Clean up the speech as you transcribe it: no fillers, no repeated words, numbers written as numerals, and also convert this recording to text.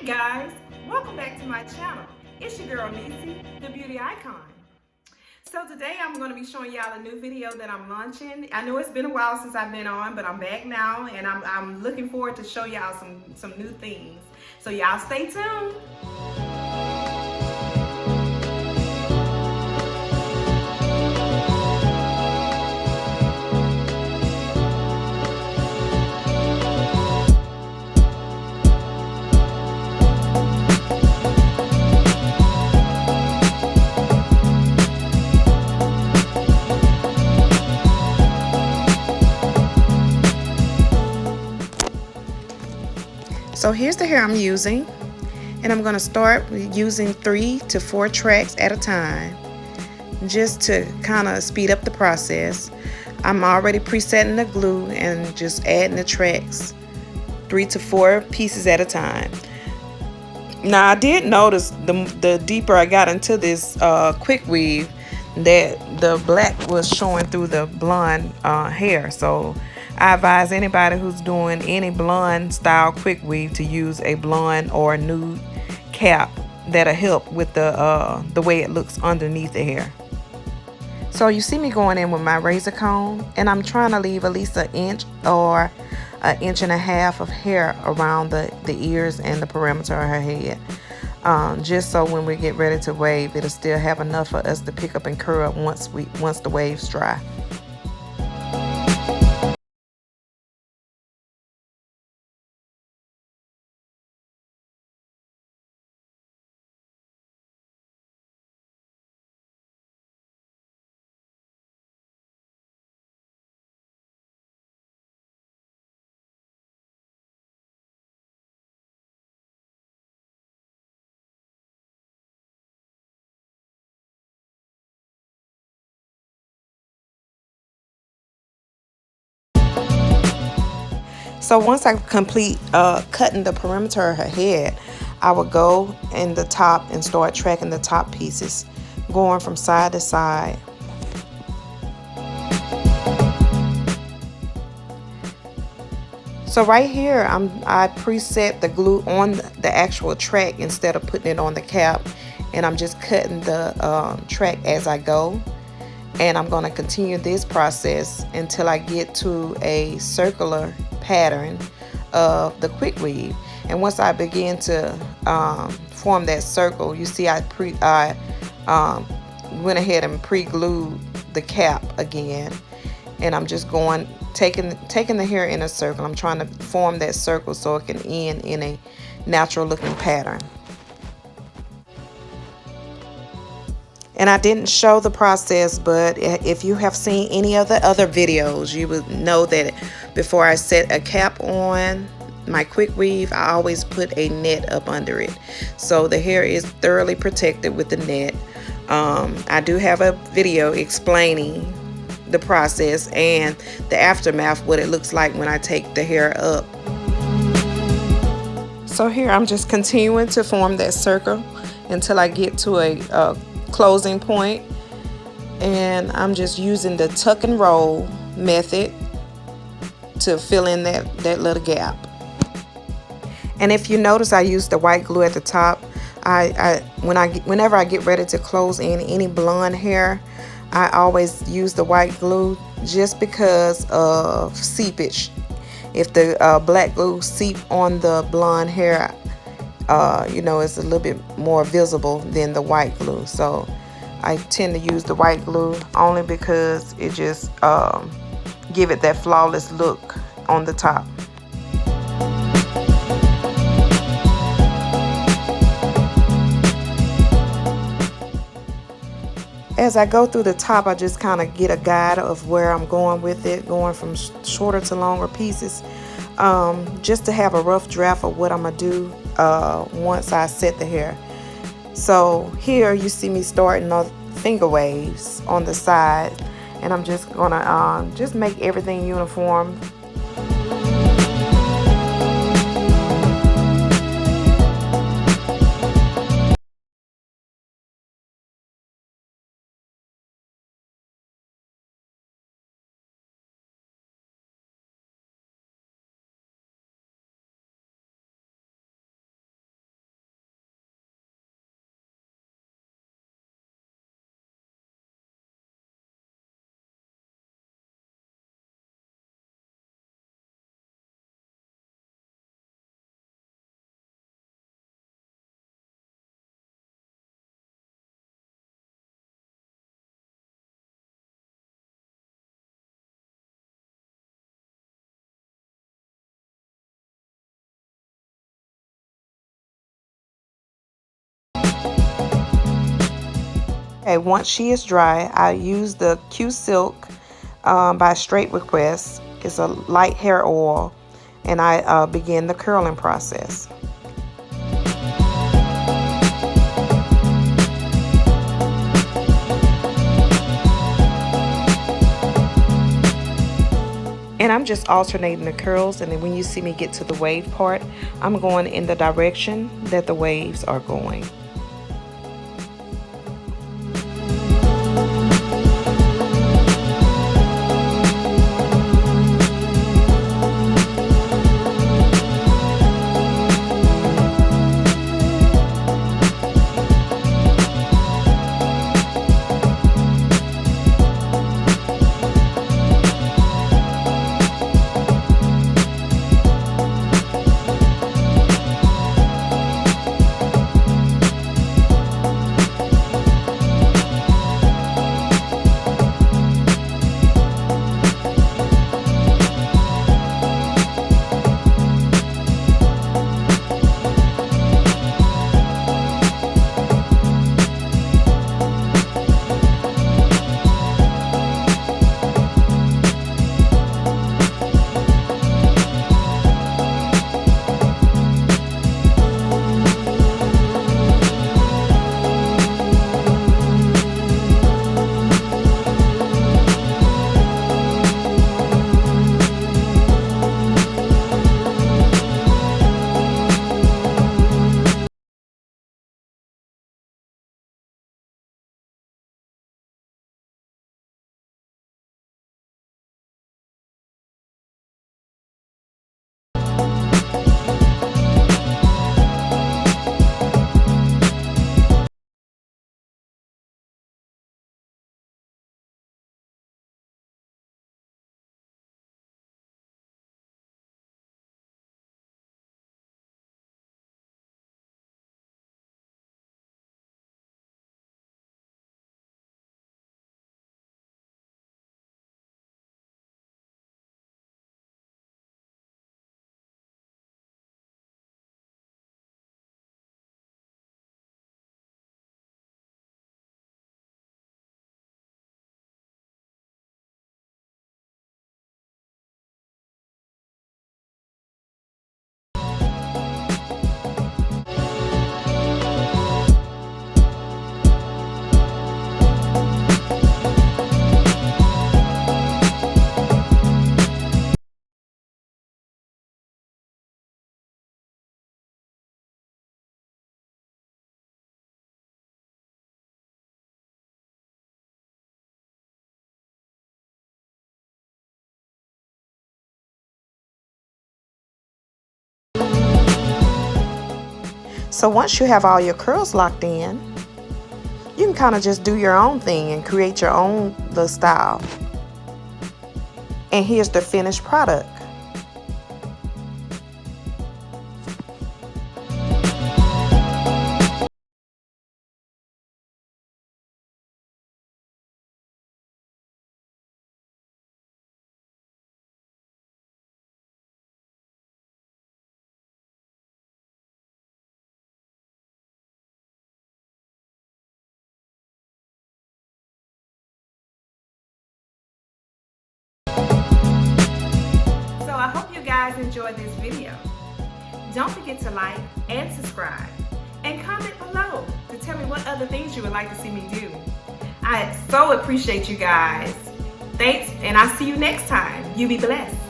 Guys, welcome back to my channel. It's your girl Nisi, the beauty icon. So today I'm going to be showing y'all a new video that I'm launching. I know it's been a while since I've been on, but I'm back now and I'm looking forward to show y'all some new things. So y'all stay tuned. So here's the hair I'm using, and I'm going to start using 3 to 4 tracks at a time just to kind of speed up the process. I'm already presetting the glue and just adding the tracks 3 to 4 pieces at a time. Now I did notice the deeper I got into this Quickweave that the black was showing through the blonde hair, so I advise anybody who's doing any blonde style Quickweave to use a blonde or nude cap. That'll help with the way it looks underneath the hair. So you see me going in with my razor comb, and I'm trying to leave at least an inch or an inch and a half of hair around the ears and the perimeter of her head, just so when we get ready to wave, it'll still have enough for us to pick up and curl once the waves dry. So once I complete cutting the perimeter of her head, I will go in the top and start tracking the top pieces, going from side to side. So right here, I preset the glue on the actual track instead of putting it on the cap, and I'm just cutting the track as I go. And I'm going to continue this process until I get to a circular pattern of the Quickweave. And once I begin to form that circle, you see I went ahead and pre-glued the cap again, and I'm just going taking the hair in a circle. I'm trying to form that circle so it can end in a natural looking pattern. And I didn't show the process, but if you have seen any of the other videos, you would know that before I set a cap on my Quickweave, I always put a net up under it, so the hair is thoroughly protected with the net. I do have a video explaining the process and the aftermath, what it looks like when I take the hair up. So here I'm just continuing to form that circle until I get to a closing point, and I'm just using the tuck and roll method to fill in that little gap. And if you notice, I use the white glue at the top. Whenever I get ready to close in any blonde hair, I always use the white glue just because of seepage. If the black glue seep on the blonde hair, you know, it's a little bit more visible than the white glue. So I tend to use the white glue only because it just give it that flawless look on the top. As I go through the top, I just kind of get a guide of where I'm going with it, going from shorter to longer pieces, just to have a rough draft of what I'm gonna do once I set the hair. So here you see me starting on finger waves on the side, and I'm just gonna just make everything uniform. Okay, once she is dry, I use the Q Silk by Straight Request. It's a light hair oil, and I begin the curling process. And I'm just alternating the curls, and then when you see me get to the wave part, I'm going in the direction that the waves are going. So once you have all your curls locked in, you can kind of just do your own thing and create your own little style. And here's the finished product. I hope you guys enjoyed this video. Don't forget to like and subscribe and comment below to tell me what other things you would like to see me do. I so appreciate you guys. Thanks, and I'll see you next time. You be blessed.